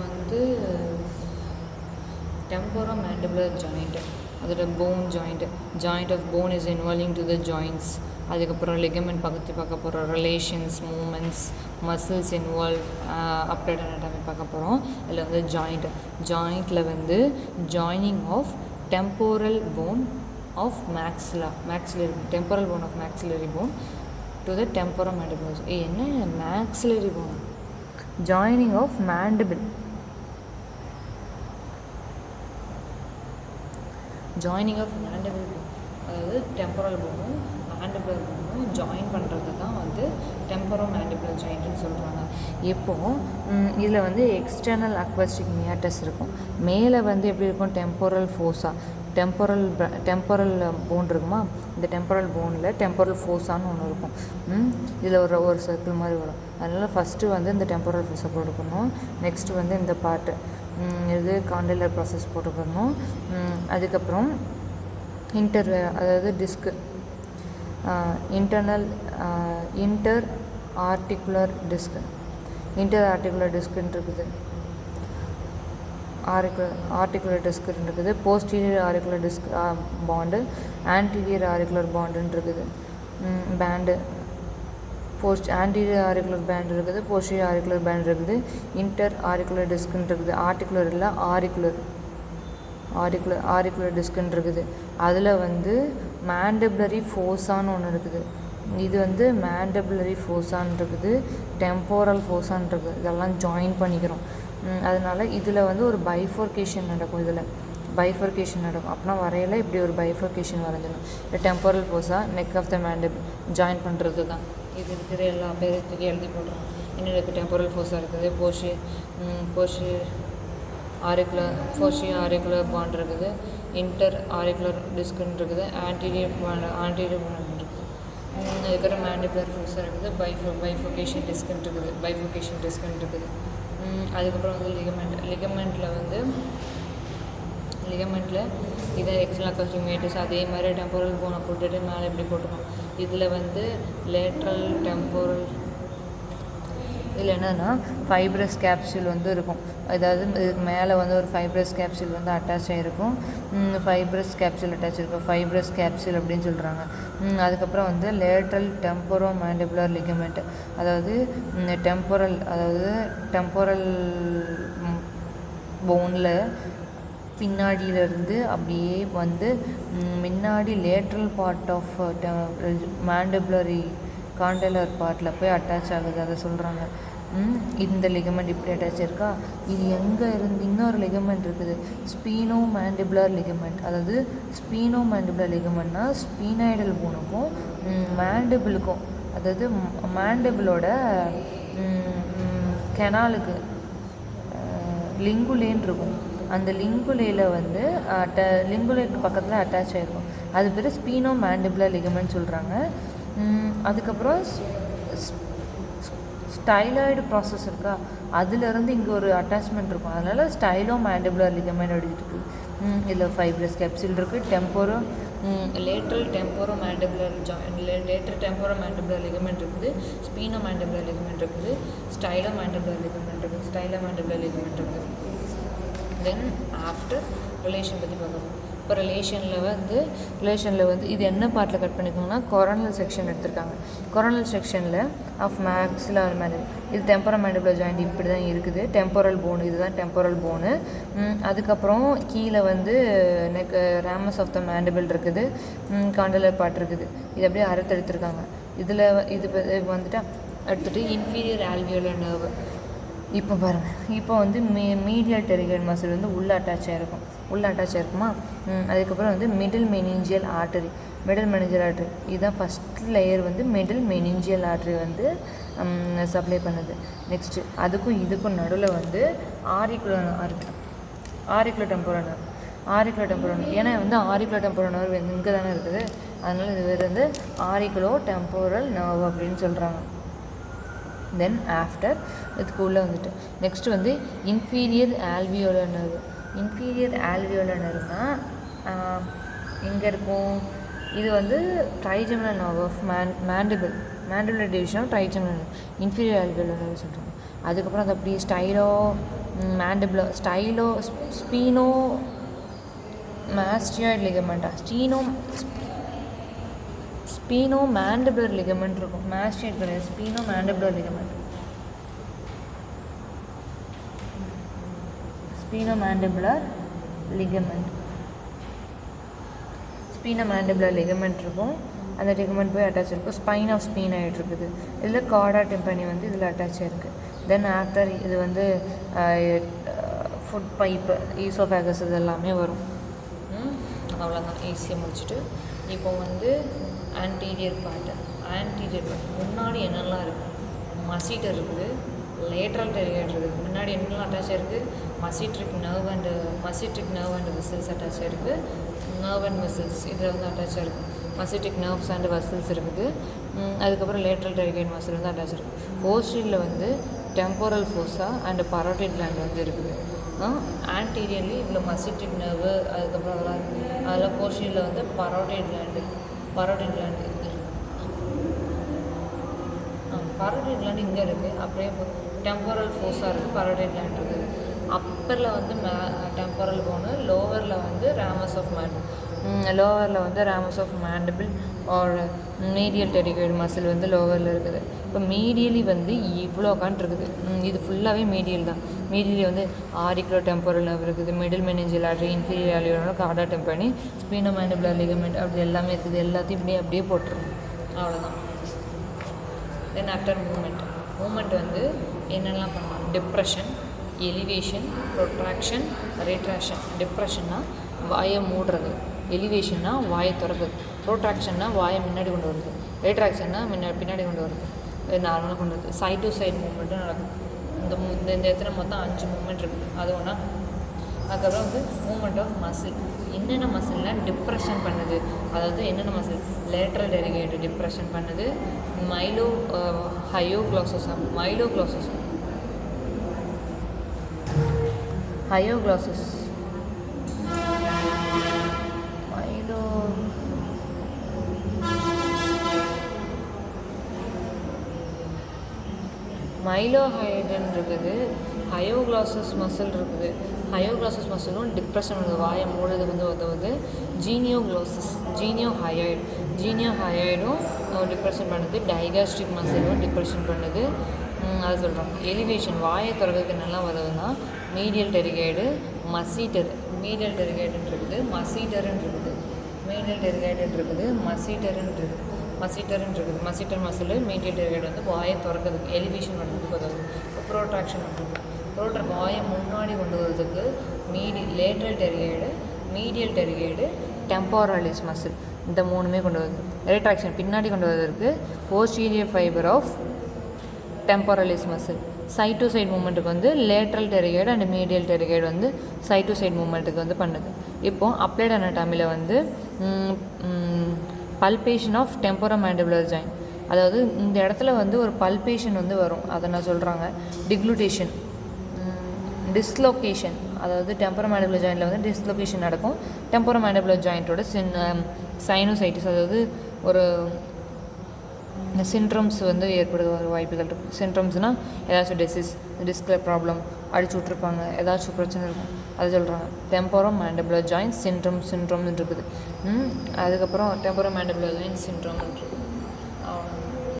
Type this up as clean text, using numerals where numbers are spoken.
வந்து temporomandibular joint, அதோட bone joint of bone is involving to the joints. அதுக்கப்புறம் ligament பற்றி பார்க்க போகிறோம், relations, movements, muscles involve, update anatomy பார்க்க போகிறோம். அதில் வந்து ஜாயிண்டில் வந்து joining of temporal bone of maxillary temporal bone of maxillary bone to the temporomandibular. என்ன maxillary bone, joining of mandible, அதாவது டெம்பரல் போனும் மேண்டிபுலர் போனும் ஜாயின் பண்ணுறது தான் வந்து டெம்பரோமேண்டிபுலர் ஜாயிண்ட்னு சொல்கிறாங்க. இப்போது இதில் வந்து எக்ஸ்டர்னல் அக்வஸ்டிக் மியாட்டஸ் இருக்கும். மேலே வந்து எப்படி இருக்கும், டெம்போரல் ஃபோஸா, டெம்பரல் போன் இருக்குமா, இந்த டெம்பரல் போனில் டெம்பரல் ஃபோஸான்னு ஒன்று இருக்கும். இதில் ஒரு சர்க்கிள் மாதிரி வரும். அதனால் ஃபஸ்ட்டு வந்து இந்த டெம்பரல் ஃபோஸை போட்டுக்கணும். நெக்ஸ்ட்டு வந்து இந்த பார்ட்டு இது காண்டலர் ப்ராசஸ் போட்டுக்கணும். அதுக்கப்புறம் அதாவது டிஸ்க்கு இன்டர் ஆர்டிகுலர் டிஸ்க்குன்னு இருக்குது, ஆர்டிகுலர் டிஸ்க்குன்னு இருக்குது, posterior auricular disc band, anterior auricular பாண்டுன்னு இருக்குது, பேண்டு ஆன்டீரியர் ஆரிகுலர் பேண்ட் இருக்குது, போஸ்டீரியர் ஆரிகுலர் பேண்ட் இருக்குது, இன்டர் ஆரிகுலர் டிஸ்க்குன்னு இருக்குது, ஆர்டிகுலர் இல்லை ஆரிகுலர் டிஸ்க்குன்னு இருக்குது. அதில் வந்து மேண்டிபுலரி ஃபோஸான்னு ஒன்று இருக்குது. இது வந்து மேண்டிபுலரி ஃபோஸான்னு இருக்குது, டெம்போரல் ஃபோஸான்னு இருக்குது. இதெல்லாம் ஜாயின் பண்ணிக்கிறோம். அதனால் இதில் வந்து ஒரு பைஃபோர்கேஷன் நடக்கும். அப்படின்னா வரையில் இப்படி ஒரு பைஃபோர்கேஷன் வரைஞ்சிடும். இந்த temporal fossa neck of the mandible join பண்ணுறது தான். இது இருக்கிற எல்லா பேருக்கு எழுதி போடுறோம். இன்னும் இருக்குது டெம்போரல் ஃபோஸாக இருக்குது, போஸ்டீரியர் ஆரிகுலர் பாண்ட் இருக்குது, இன்டர் ஆரிகுலர் டிஸ்க்குன்னு இருக்குது, ஆன்டீரியர் பாண்ட் இருக்குது, இருக்கிற மேண்டிபுலர் ஃபோஸாக இருக்குது, பைஃபோகேஷன் டிஸ்க்குன்னு இருக்குது. அதுக்கப்புறம் வந்து லிகமெண்ட்டில் இதை எக்ஸ்டர்னல் அக்வஸ்டிக் மியாட்டஸ் அதே மாதிரி டெம்போரல் போனை போட்டுட்டு மேலே எப்படி போட்டுக்கணும். இதில் வந்து லேட்ரல் டெம்போரல், இதில் என்னென்னா ஃபைப்ரஸ் கேப்சூல் வந்து இருக்கும். அதாவது இதுக்கு மேலே வந்து ஒரு ஃபைப்ரஸ் கேப்சூல் வந்து அட்டாச் ஆகிருக்கும். ஃபைப்ரஸ் கேப்சூல் அப்படின்னு சொல்கிறாங்க. அதுக்கப்புறம் வந்து லேட்ரல் டெம்போரோமேண்டிபுலர் லிகமெண்ட், அதாவது டெம்போரல் போனில் பின்னாடியிலேருந்து அப்படியே வந்து முன்னாடி லேட்ரல் பார்ட் ஆஃப் மேண்டிபுலரி காண்டலர் பார்ட்டில் போய் அட்டாச் ஆகுது, அதை சொல்கிறாங்க. இந்த லிகமெண்ட் இப்படி அட்டாச் இருக்கா. இது எங்கே இருந்து இன்னொரு லிகமெண்ட் இருக்குது, ஸ்பீனோ மேண்டிபுலர் லிகமெண்ட். அதாவது ஸ்பீனோ மேண்டிபுலர் லிகமெண்ட்னா ஸ்பீனாய்டல் போனுக்கும் மேண்டிபிளுக்கும், அதாவது மேண்டிபிளோட கெனாலுக்கு லிங்குலேன்னு இருக்கும். அந்த லிங்குலேயில் வந்து லிங்குலேக்கு பக்கத்தில் அட்டாச் ஆகிருக்கும். அது பேர் ஸ்பீனோ மேண்டிபுலர் லிகமெண்ட் சொல்கிறாங்க. அதுக்கப்புறம் ஸ்டைலாய்டு ப்ராசஸ் இருக்கா, அதுலேருந்து இங்கே ஒரு அட்டாச்மெண்ட் இருக்கும். அதனால் ஸ்டைலோ மேண்டிபுலர் லிகமெண்ட் எடுத்துகிட்டு இருக்குது. இதில் ஃபைப்ரஸ் கேப்சூல் இருக்குது, லேட்ரல் டெம்போரோமேண்டிபுலர் லிகமெண்ட் இருக்குது, ஸ்பீனோ மேண்டிபுலர் லிகமெண்ட் இருக்குது, ஸ்டைலோ மேண்டிபுலர் லிகமெண்ட் இருக்குது. தென் ஆஃப்டர் ரிலேஷன் பற்றி பார்க்கணும். இப்போ ரிலேஷனில் வந்து இது என்ன பார்ட்டில் கட் பண்ணிக்கோங்கன்னா கொரோனல் செக்ஷன் எடுத்திருக்காங்க. கொரோனல் செக்ஷனில் ஆஃப் மேக்ஸிலர் மேண்டிபிள், இது டெம்பரோமேண்டிபுலர் ஜாயிண்ட் இப்படி தான் இருக்குது. டெம்போரல் போனு, இதுதான் டெம்போரல் போனு. அதுக்கப்புறம் கீழே வந்து ரேமஸ் ஆஃப் த மேண்டிபிள் இருக்குது, காண்டலர் பார்ட் இருக்குது. இது அப்படியே அறுத்தெடுத்துருக்காங்க. இதில் இது வந்துட்டு அடுத்துட்டு இன்ஃபீரியர் ஆல்வியோலர் நர்வ். இப்போ பாருங்கள், இப்போ வந்து மீடியல் டெரிகல் மசில் வந்து உள்ளே அட்டாச் ஆகிருக்குமா. அதுக்கப்புறம் வந்து மிடில் மெனிஞ்சியல் ஆர்டரி இதுதான் ஃபஸ்ட் லேயர் வந்து மிடில் மெனிஞ்சியல் ஆர்டரி வந்து சப்ளை பண்ணுது. நெக்ஸ்ட்டு அதுக்கும் இதுக்கும் நடுவில் வந்து ஆரிகுலர் டெம்போரல் நர்வ். ஏன்னா வந்து ஆரிகுலர் டெம்போரல் நர்வ் இங்கே தானே இருக்குது, அதனால் இது பேர் வந்து ஆரிகுலோ டெம்போரல் நர்வ் அப்படின்னு சொல்கிறாங்க. தென் ஆஃப்டர் இதுக்குள்ளே வந்துட்டு நெக்ஸ்ட்டு வந்து இன்ஃபீரியர் ஆல்வியோலர் நர்வ்னால் எங்கே இருக்கும், இது வந்து trigeminal nerve of mandibular division of trigeminal inferior alveolar nerve சொல்கிறாங்க. அதுக்கப்புறம் அது அப்படியே மேண்டிபுலர் ஸ்பீனோ மாஸ்டியாய்டு லிகமெண்ட்டா ஸ்பீனோ மேண்டிபுலர் லிகமெண்ட் இருக்கும். மாஸ்டியாய்டு கிடையாது, sphenomandibular ligament. Sphenomandibular ligament இருக்கும். அந்த லிகமெண்ட் போய் அட்டாச் இருக்கும். ஸ்பைன் ஆஃப் ஸ்பீனாய்டு இருக்குது. இதில் கார்டா டிம்பனி வந்து இதில் அட்டாச் ஆகிருக்கு. தென் ஆஃப்டர் இது வந்து ஃபுட் பைப்பு, ஈசோஃபேகஸ் இது எல்லாமே வரும். அவ்வளோதான், ஈஸியாக முடிச்சுட்டு இப்போ வந்து ஆன்டீரியர் பார்ட் முன்னாடி என்னெல்லாம் இருக்குது? மசீட்டர் இருக்குது, லேட்ரல் டெரிகேட் இருக்குது. முன்னாடி என்னெல்லாம் அட்டாச் ஆகிருக்கு? மசிட்ரிக் நர்வ் அண்ட் வெசல்ஸ் அட்டாச் ஆகிருக்கு. நர்வ் அண்ட் வெசல்ஸ் இதில் வந்து அட்டாச் ஆகிருக்கு. மசிட்ரிக் நர்வ்ஸ் அண்ட் வெசல்ஸ் இருக்குது. அதுக்கப்புறம் லேட்ரல் டெரிகேட் மசில் வந்து அட்டாச் இருக்குது. போஸ்டீரியரில் வந்து temporal fossa and parotid gland வந்து இருக்குது. ஆன்டீரியர்லி இவ்வளோ மசிட்ரிக் நர்வு, அதுக்கப்புறம் அதெல்லாம் அதில் போஸ்டீரியரில் வந்து பரோட்டிட் கிளாண்டு பரோட்டிட் கிளாண்டு இங்கே இருக்குது. அப்படியே டெம்போரல் ஃபோஸாக இருக்குது, பரோட்டிட் கிளாண்ட் இருக்குது. அப்பரில் வந்து டெம்போரல் போனு, லோவரில் வந்து ramus of mandible or medial pterygoid muscle வந்து லோவரில் இருக்குது. இப்போ மீடியலி வந்து இவ்வளோ இருக்குது. இது ஃபுல்லாகவே மீடியல் தான். மீடியலி வந்து ஆரிக்குலர் டெம்போரல் நர்வ் இருக்குது, மிடில் மெனிஞ்சியல் ஆர்டரி, இன்ஃபீரியர் ஆலியோட chorda tympani, sphenomandibular ligament, அப்படி எல்லாமே இருக்குது. எல்லாத்தையும் அப்படியே போட்டுருவோம். அவ்வளோதான். தென் ஆஃப்டர் மூமெண்ட் வந்து என்னெல்லாம் பண்ணலாம்? Depression, elevation, protraction, retraction. டிப்ரெஷன்னா வாயை மூடுறது, எலிவேஷன்னா வாயை திறக்குது, ப்ரொட்ராக்ஷன்னா வாயை முன்னாடி கொண்டு வருது, ரிட்ராக்ஷன்னா பின்னாடி கொண்டு வருது, நார்மலாக கொண்டு வருது. சைட் டு சைட் மூமெண்ட்டும் நடக்கும். இந்த இடத்துல மொத்தம் 5 மூமெண்ட் இருக்குது. அது ஒன்றா. அதுக்கப்புறம் வந்து மூமெண்ட் ஆஃப் மசில். என்னென்ன மசில்லாம் டிப்ரெஷன் பண்ணுது? அதாவது என்னென்ன மசில்? லேட்ரல் டெரிகேட் டிப்ரெஷன் பண்ணுது. ஹயோக்ளாசஸ் மைலோஹைடன் இருக்குது, ஹயோக்ளாசஸ் மசில் இருக்குது. ஹயோக்ளாசஸ் மசிலும் டிப்ரெஷன் வந்து வாயை மூடுறது வந்து உதவுது. ஜீனியோஹைடும் டிப்ரெஷன் பண்ணுது. டைகாஸ்ட்ரிக் மசிலும் டிப்ரெஷன் பண்ணுது. அது சொல்கிறாங்க. எலிவேஷன் வாயை திறக்கிறதுக்கு நல்லா உதவுதுன்னா மீடியல் டெரிகேடு, மசீட்டர். மீடியல் டெரிகேடுன்னு இருக்குது, மசீட்டருன்னு இருக்குது. மசீட்டர் மசில் மீடியல் டெரிகேட் வந்து வாயை திறக்கிறதுக்கு, எலிவேஷன் பண்ணுறதுக்கு உதவுது. ப்ரோட்ராக்ஷன் பண்ணுறது, வாயை முன்னாடி கொண்டு வரதுக்கு lateral pterygoid, medial pterygoid, temporalis muscle, இந்த 3மே கொண்டு வருது. ரிட்ராக்ஷன் பின்னாடி கொண்டு வருவதற்கு posterior fibre of temporalis muscle. Side to side மூமெண்ட்டுக்கு வந்து lateral pterygoid and medial pterygoid வந்து சைட் டு சைட் மூமெண்ட்டுக்கு வந்து பண்ணுது. இப்போது அப்ளைட் அனாட்டமியில் வந்து பல்பேஷன் ஆஃப் டெம்போரோமேண்டிபுலர் ஜாயிண்ட், அதாவது இந்த இடத்துல வந்து ஒரு பல்பேஷன் வந்து வரும். அதை நான் சொல்கிறாங்க. டிக்ளூட்டேஷன், டிஸ்லொகேஷன், அதாவது டெம்போரோமேண்டிபுலர் ஜாயிண்டில் வந்து டிஸ்லொகேஷன் நடக்கும். டெம்போரோமேண்டிபுலர் ஜாயிண்ட்டோட சைனோசைட்டிஸ், அதாவது ஒரு சிண்ட்ரம்ஸ் வந்து ஏற்படுது வாய்ப்புகள் இருக்குது. சிண்ட்ரம்ஸ்னால் ஏதாச்சும் டிஸ்கில் ப்ராப்ளம் அடிச்சு விட்ருப்பாங்க, ஏதாச்சும் பிரச்சனை இருக்கும், அதை சொல்கிறாங்க. டெம்போரோமேண்டிபுலர் ஜாயிண்ட் சிண்ட்ரம் இருக்குது. அதுக்கப்புறம் டெம்போரோமேண்டிபுலர் ஜாயிண்ட் சிண்ட்ரம் இருக்குது.